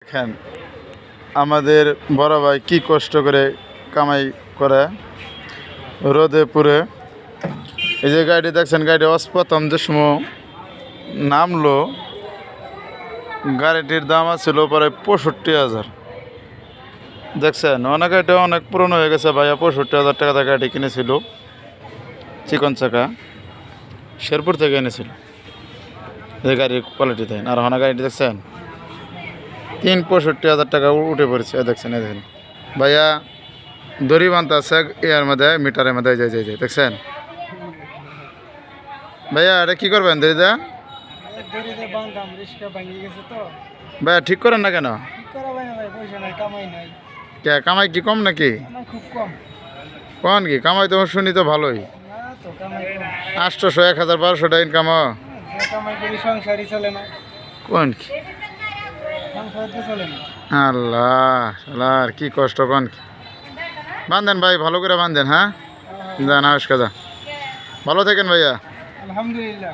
দেখেন আমাদের বড় ভাই কি কষ্ট করে কামাই করে রোদে পুরে। এই যে গাড়ি দেখছেন, গাড়ি প্রথম যে সময় নামলো গাড়িটির দাম ছিল প্রায় 65,000। দেখছেন অনেক গাড়িটা অনেক পুরনো হয়ে গেছে ভাইয়া। 65,000 টাকা গাড়ি কিনেছিল, চিকন চাকা, শেরপুর থেকে এনেছিল। এই গাড়ির কোয়ালিটি দেন। আর হনা গাড়িটি দেখছেন 65,000 টাকা উঠে পড়েছে। দেখছেন এই দেখেন ভাইয়া, দড়ি বান্ধা আছে ইয়ার মধ্যে, মিটারের মধ্যে যাই যাই যাই দেখছেন ভাইয়া। এটা কী করবেন দড়িদা? ভাইয়া ঠিক করেন না কেন? কে কামাই কি কম নাকি? কন কি কামাই তো শুনি তো ভালোই, 800 1000 1200 টাকা ইনকাম। কোন কি আল্লাহ আল্লাহ কি কষ্ট কন কি। বান্ধেন ভাই, ভালো করে বান্ধেন। হ্যাঁ যা নমস্কার, যা ভালো থাকেন ভাইয়া। আলহামদুলিল্লাহ।